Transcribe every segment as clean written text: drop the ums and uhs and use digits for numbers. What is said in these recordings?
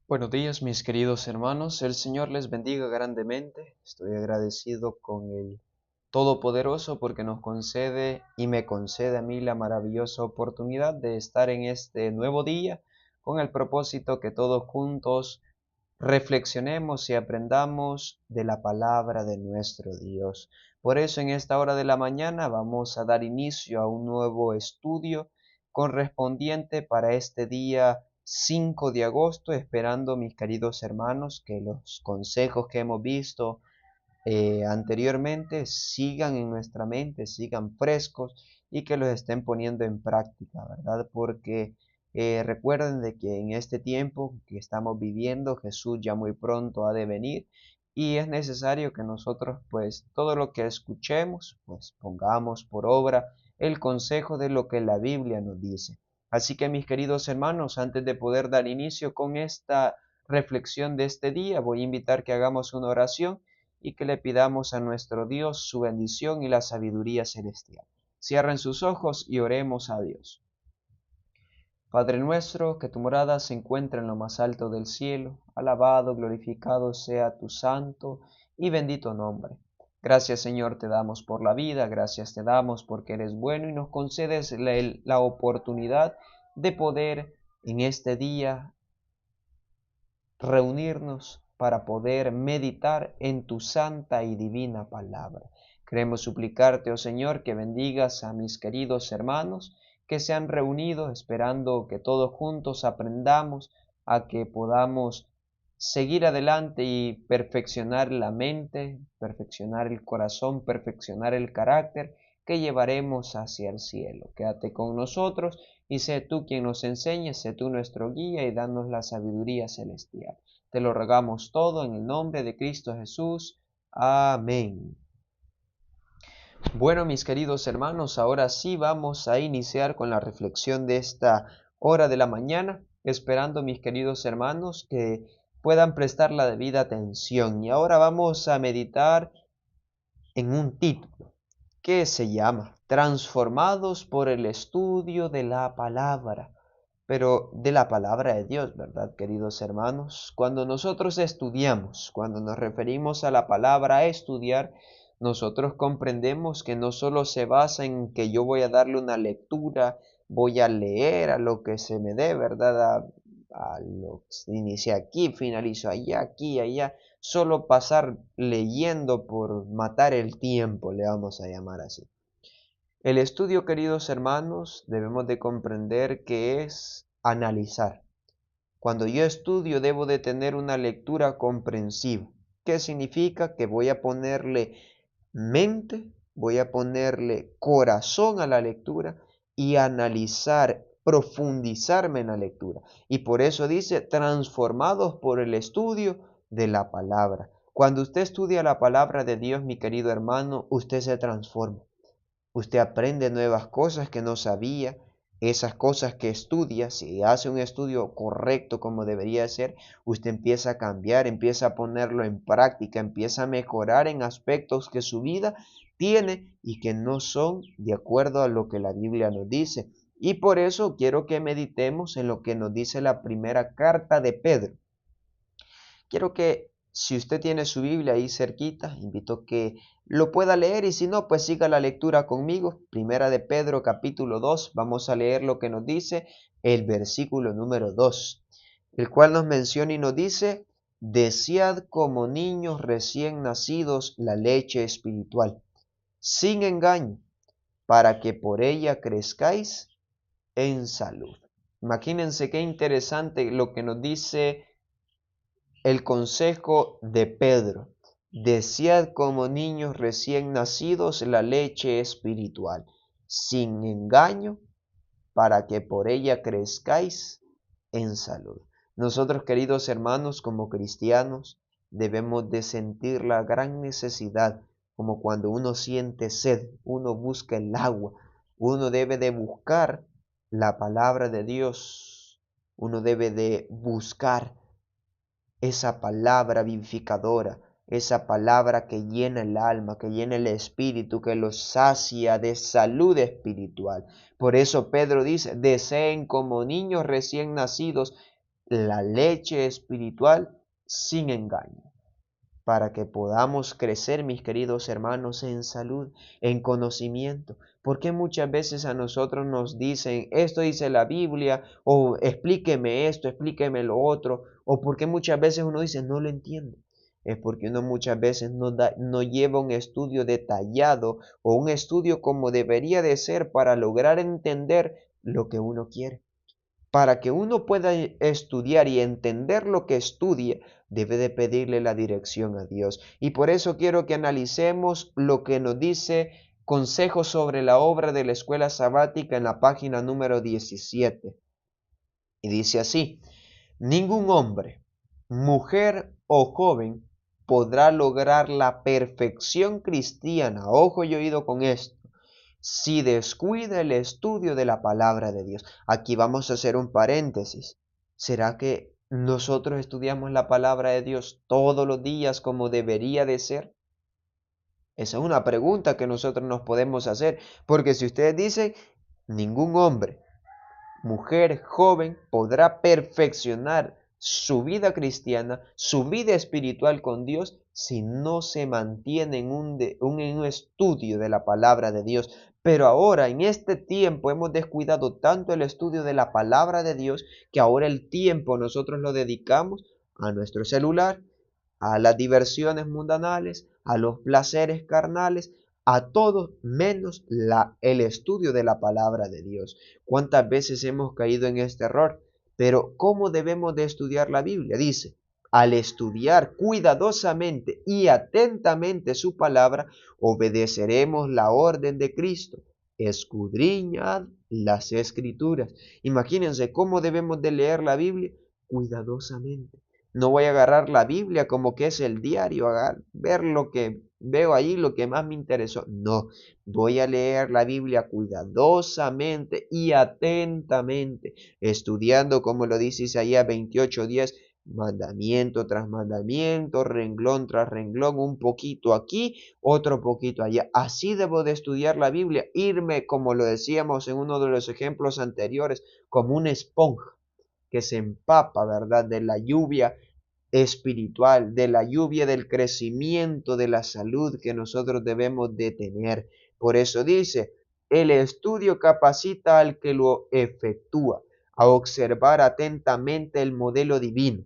Buenos días, mis queridos hermanos. El Señor les bendiga grandemente. Estoy agradecido con el Todopoderoso porque nos concede y me concede a mí la maravillosa oportunidad de estar en este nuevo día con el propósito que todos juntos reflexionemos y aprendamos de la palabra de nuestro Dios. Por eso en esta hora de la mañana vamos a dar inicio a un nuevo estudio correspondiente para este día 5 de agosto, esperando, mis queridos hermanos, que los consejos que hemos visto anteriormente sigan en nuestra mente, sigan frescos y que los estén poniendo en práctica, ¿verdad? Porque recuerden de que en este tiempo que estamos viviendo, Jesús ya muy pronto ha de venir y es necesario que nosotros, pues, todo lo que escuchemos, pues, pongamos por obra el consejo de lo que la Biblia nos dice. Así que, mis queridos hermanos, antes de poder dar inicio con esta reflexión de este día, voy a invitar que hagamos una oración y que le pidamos a nuestro Dios su bendición y la sabiduría celestial. Cierren sus ojos y oremos a Dios. Padre nuestro, que tu morada se encuentra en lo más alto del cielo, alabado, glorificado sea tu santo y bendito nombre. Gracias, Señor, te damos por la vida, gracias te damos porque eres bueno y nos concedes la oportunidad de poder en este día reunirnos para poder meditar en tu santa y divina palabra. Queremos suplicarte, oh Señor, que bendigas a mis queridos hermanos que se han reunido, esperando que todos juntos aprendamos a que podamos seguir adelante y perfeccionar la mente, perfeccionar el corazón, perfeccionar el carácter que llevaremos hacia el cielo. Quédate con nosotros y sé tú quien nos enseñe, sé tú nuestro guía y danos la sabiduría celestial. Te lo rogamos todo en el nombre de Cristo Jesús. Amén. Bueno, mis queridos hermanos, ahora sí vamos a iniciar con la reflexión de esta hora de la mañana, esperando, mis queridos hermanos, que puedan prestar la debida atención. Y ahora vamos a meditar en un título que se llama Transformados por el estudio de la palabra, pero de la palabra de Dios, ¿verdad, queridos hermanos? Cuando nosotros estudiamos, cuando nos referimos a la palabra estudiar, nosotros comprendemos que no solo se basa en que yo voy a darle una lectura, voy a leer a lo que se me dé, ¿verdad? A lo que inicia aquí, finalizo allá, aquí, allá, solo pasar leyendo por matar el tiempo, le vamos a llamar así. El estudio, queridos hermanos, debemos de comprender que es analizar. Cuando yo estudio debo de tener una lectura comprensiva. ¿Qué significa? Que voy a ponerle mente, voy a ponerle corazón a la lectura y analizar, profundizarme en la lectura. Y por eso dice, transformados por el estudio de la palabra. Cuando usted estudia la palabra de Dios, mi querido hermano, usted se transforma. Usted aprende nuevas cosas que no sabía, esas cosas que estudia, si hace un estudio correcto como debería ser, usted empieza a cambiar, empieza a ponerlo en práctica, empieza a mejorar en aspectos que su vida tiene y que no son de acuerdo a lo que la Biblia nos dice. Y por eso quiero que meditemos en lo que nos dice la primera carta de Pedro. Quiero que si usted tiene su Biblia ahí cerquita, invito que lo pueda leer y si no, pues siga la lectura conmigo. Primera de Pedro capítulo 2, vamos a leer lo que nos dice el versículo número 2, el cual nos menciona y nos dice, desead como niños recién nacidos la leche espiritual, sin engaño, para que por ella crezcáis en salud. Imagínense qué interesante lo que nos dice el consejo de Pedro. Desead como niños recién nacidos la leche espiritual, sin engaño, para que por ella crezcáis en salud. Nosotros, queridos hermanos, como cristianos, debemos de sentir la gran necesidad, como cuando uno siente sed, uno busca el agua, uno debe de buscar la palabra de Dios, uno debe de buscar esa palabra vivificadora, esa palabra que llena el alma, que llena el espíritu, que los sacia de salud espiritual. Por eso Pedro dice, deseen como niños recién nacidos la leche espiritual sin engaño, para que podamos crecer, mis queridos hermanos, en salud, en conocimiento. Porque muchas veces a nosotros nos dicen, esto dice la Biblia, o explíqueme esto, explíqueme lo otro, o porque muchas veces uno dice, no lo entiendo. Es porque uno muchas veces no lleva un estudio detallado o un estudio como debería de ser para lograr entender lo que uno quiere. Para que uno pueda estudiar y entender lo que estudia, debe de pedirle la dirección a Dios. Y por eso quiero que analicemos lo que nos dice Consejos sobre la obra de la escuela sabática en la página número 17. Y dice así: ningún hombre, mujer o joven podrá lograr la perfección cristiana, ojo y oído con esto, si descuida el estudio de la palabra de Dios. Aquí vamos a hacer un paréntesis. ¿Será que nosotros estudiamos la palabra de Dios todos los días como debería de ser? Esa es una pregunta que nosotros nos podemos hacer, porque si ustedes dicen, ningún hombre, mujer, joven podrá perfeccionar su vida cristiana, su vida espiritual con Dios, si no se mantiene en un estudio de la palabra de Dios. Pero ahora, en este tiempo, hemos descuidado tanto el estudio de la palabra de Dios que ahora el tiempo nosotros lo dedicamos a nuestro celular, a las diversiones mundanales, a los placeres carnales, a todo menos el estudio de la palabra de Dios. ¿Cuántas veces hemos caído en este error? Pero ¿cómo debemos de estudiar la Biblia? Dice, al estudiar cuidadosamente y atentamente su palabra, obedeceremos la orden de Cristo. Escudriñad las escrituras. Imagínense cómo debemos de leer la Biblia cuidadosamente. No voy a agarrar la Biblia como que es el diario, ver lo que veo ahí, lo que más me interesó. No, voy a leer la Biblia cuidadosamente y atentamente, estudiando, como lo dice Isaías 28:10, mandamiento tras mandamiento, renglón tras renglón, un poquito aquí, otro poquito allá. Así debo de estudiar la Biblia, irme, como lo decíamos en uno de los ejemplos anteriores, como una esponja que se empapa, ¿verdad?, de la lluvia espiritual, de la lluvia del crecimiento, de la salud que nosotros debemos de tener. Por eso dice, el estudio capacita al que lo efectúa a observar atentamente el modelo divino,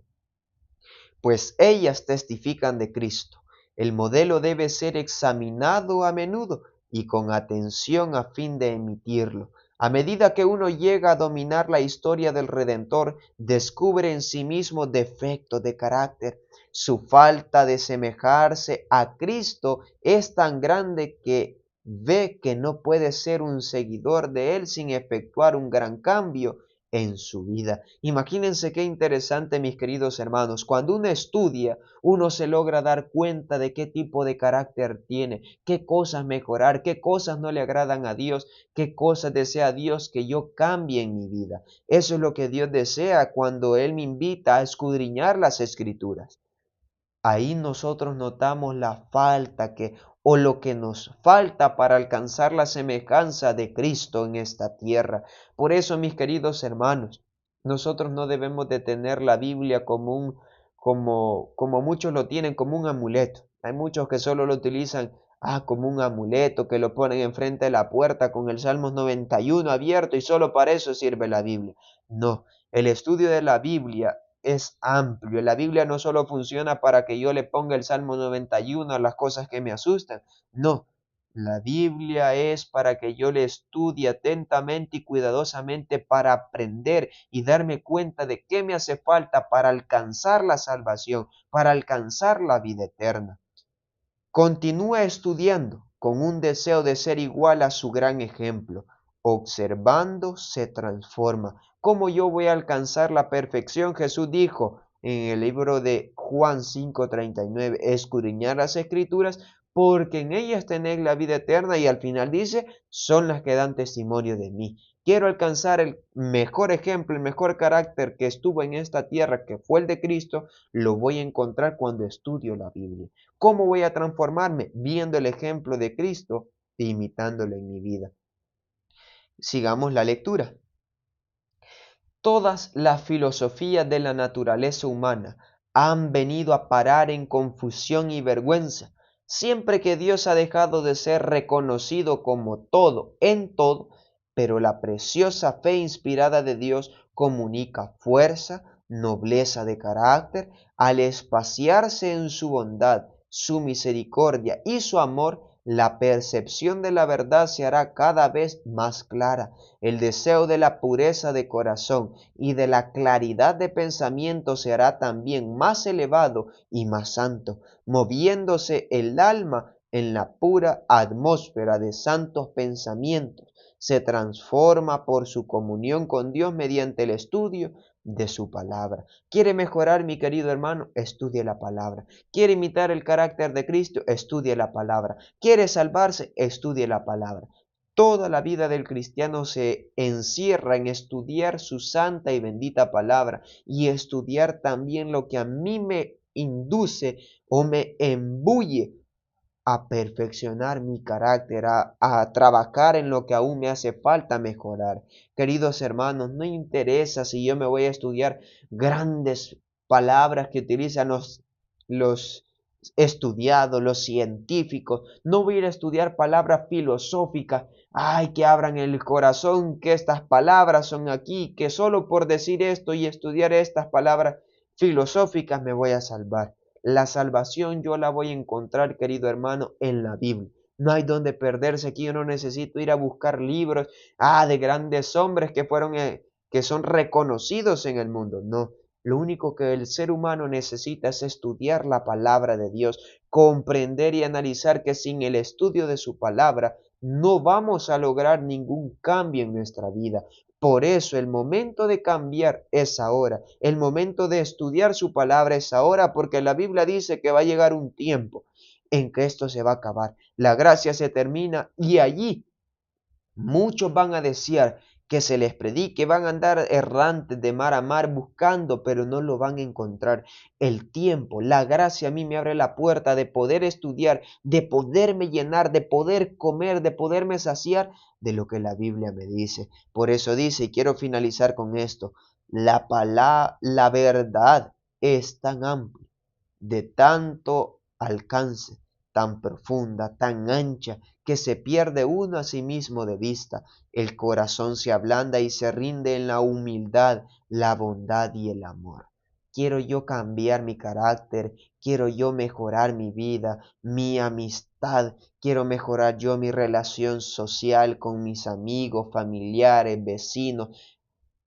pues ellas testifican de Cristo. El modelo debe ser examinado a menudo y con atención a fin de emitirlo. A medida que uno llega a dominar la historia del Redentor, descubre en sí mismo defectos de carácter. Su falta de semejarse a Cristo es tan grande que ve que no puede ser un seguidor de Él sin efectuar un gran cambio en su vida. Imagínense qué interesante, mis queridos hermanos. Cuando uno estudia, uno se logra dar cuenta de qué tipo de carácter tiene, qué cosas mejorar, qué cosas no le agradan a Dios, qué cosas desea Dios que yo cambie en mi vida. Eso es lo que Dios desea cuando Él me invita a escudriñar las Escrituras. Ahí nosotros notamos la falta o lo que nos falta para alcanzar la semejanza de Cristo en esta tierra. Por eso, mis queridos hermanos, nosotros no debemos de tener la Biblia como muchos lo tienen, como un amuleto. Hay muchos que solo lo utilizan como un amuleto, que lo ponen enfrente de la puerta con el Salmos 91 abierto y solo para eso sirve la Biblia. No, el estudio de la Biblia es amplio. La Biblia no solo funciona para que yo le ponga el Salmo 91 a las cosas que me asustan. No, la Biblia es para que yo le estudie atentamente y cuidadosamente para aprender y darme cuenta de qué me hace falta para alcanzar la salvación, para alcanzar la vida eterna. Continúa estudiando con un deseo de ser igual a su gran ejemplo. Observando se transforma. ¿Cómo yo voy a alcanzar la perfección? Jesús dijo en el libro de Juan 5:39, escudriñar las escrituras porque en ellas tenéis la vida eterna, y al final dice, son las que dan testimonio de mí. Quiero alcanzar el mejor ejemplo, el mejor carácter que estuvo en esta tierra, que fue el de Cristo, lo voy a encontrar cuando estudio la Biblia. ¿Cómo voy a transformarme? Viendo el ejemplo de Cristo e imitándolo en mi vida. Sigamos la lectura. Todas las filosofías de la naturaleza humana han venido a parar en confusión y vergüenza, siempre que Dios ha dejado de ser reconocido como todo en todo, pero la preciosa fe inspirada de Dios comunica fuerza, nobleza de carácter, al espaciarse en su bondad, su misericordia y su amor. La percepción de la verdad se hará cada vez más clara. El deseo de la pureza de corazón y de la claridad de pensamiento se hará también más elevado y más santo, moviéndose el alma en la pura atmósfera de santos pensamientos. Se transforma por su comunión con Dios mediante el estudio de su palabra. ¿Quiere mejorar, mi querido hermano? Estudie la palabra. ¿Quiere imitar el carácter de Cristo? Estudie la palabra. ¿Quiere salvarse? Estudie la palabra. Toda la vida del cristiano se encierra en estudiar su santa y bendita palabra y estudiar también lo que a mí me induce o me embulle a perfeccionar mi carácter, a trabajar en lo que aún me hace falta mejorar. Queridos hermanos, no interesa si yo me voy a estudiar grandes palabras que utilizan los estudiados, los científicos. No voy a ir a estudiar palabras filosóficas. Ay, que abran el corazón, que estas palabras son aquí, que solo por decir esto y estudiar estas palabras filosóficas me voy a salvar. La salvación yo la voy a encontrar, querido hermano, en la Biblia. No hay donde perderse aquí. Yo no necesito ir a buscar libros, de grandes hombres que son reconocidos en el mundo. No, lo único que el ser humano necesita es estudiar la palabra de Dios, comprender y analizar que sin el estudio de su palabra no vamos a lograr ningún cambio en nuestra vida. Por eso el momento de cambiar es ahora, el momento de estudiar su palabra es ahora, porque la Biblia dice que va a llegar un tiempo en que esto se va a acabar. La gracia se termina y allí muchos van a desear que se les predique, van a andar errantes de mar a mar buscando, pero no lo van a encontrar. El tiempo, la gracia a mí me abre la puerta de poder estudiar, de poderme llenar, de poder comer, de poderme saciar de lo que la Biblia me dice. Por eso dice, y quiero finalizar con esto, la verdad es tan amplia, de tanto alcance, tan profunda, tan ancha, que se pierde uno a sí mismo de vista. El corazón se ablanda y se rinde en la humildad, la bondad y el amor. Quiero yo cambiar mi carácter, quiero yo mejorar mi vida, mi amistad, quiero mejorar yo mi relación social con mis amigos, familiares, vecinos.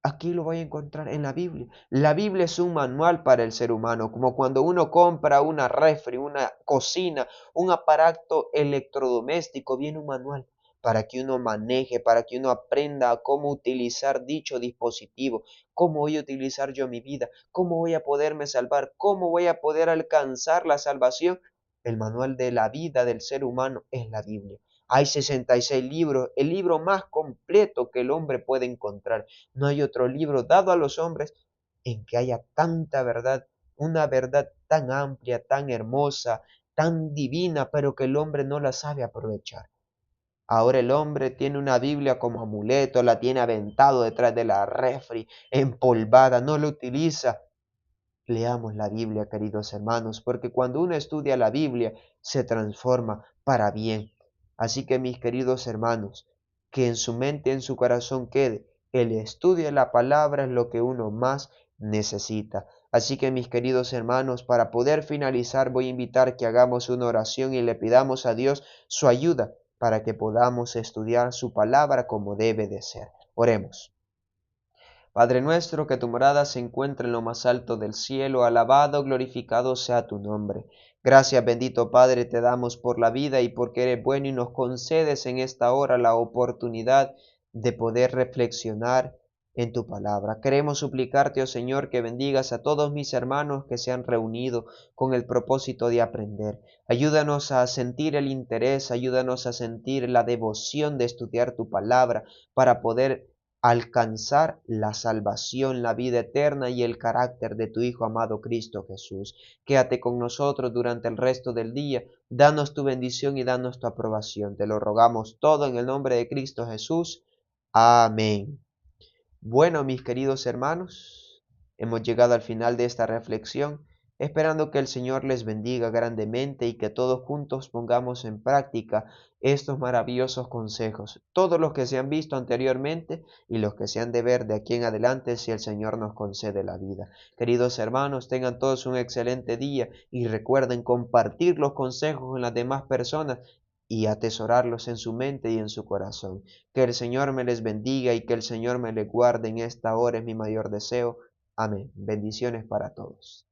Aquí lo voy a encontrar en la Biblia. La Biblia es un manual para el ser humano, como cuando uno compra una refri, una cocina, un aparato electrodoméstico, viene un manual para que uno maneje, para que uno aprenda a cómo utilizar dicho dispositivo, cómo voy a utilizar yo mi vida, cómo voy a poderme salvar, cómo voy a poder alcanzar la salvación. El manual de la vida del ser humano es la Biblia. Hay 66 libros, el libro más completo que el hombre puede encontrar. No hay otro libro dado a los hombres en que haya tanta verdad, una verdad tan amplia, tan hermosa, tan divina, pero que el hombre no la sabe aprovechar. Ahora el hombre tiene una Biblia como amuleto, la tiene aventado detrás de la refri, empolvada, no la utiliza. Leamos la Biblia, queridos hermanos, porque cuando uno estudia la Biblia se transforma para bien. Así que mis queridos hermanos, que en su mente y en su corazón quede, el estudio de la palabra es lo que uno más necesita. Así que mis queridos hermanos, para poder finalizar voy a invitar que hagamos una oración y le pidamos a Dios su ayuda para que podamos estudiar su palabra como debe de ser. Oremos. Padre nuestro, que tu morada se encuentre en lo más alto del cielo, alabado, glorificado sea tu nombre. Gracias, bendito Padre, te damos por la vida y porque eres bueno y nos concedes en esta hora la oportunidad de poder reflexionar en tu palabra. Queremos suplicarte, oh Señor, que bendigas a todos mis hermanos que se han reunido con el propósito de aprender. Ayúdanos a sentir el interés, ayúdanos a sentir la devoción de estudiar tu palabra para poder alcanzar la salvación, la vida eterna y el carácter de tu Hijo amado Cristo Jesús. Quédate con nosotros durante el resto del día, danos tu bendición y danos tu aprobación. Te lo rogamos todo en el nombre de Cristo Jesús. Amén. Bueno, mis queridos hermanos, hemos llegado al final de esta reflexión, esperando que el Señor les bendiga grandemente y que todos juntos pongamos en práctica estos maravillosos consejos, todos los que se han visto anteriormente y los que se han de ver de aquí en adelante si el Señor nos concede la vida. Queridos hermanos, tengan todos un excelente día y recuerden compartir los consejos con las demás personas y atesorarlos en su mente y en su corazón. Que el Señor me les bendiga y que el Señor me les guarde en esta hora es mi mayor deseo. Amén. Bendiciones para todos.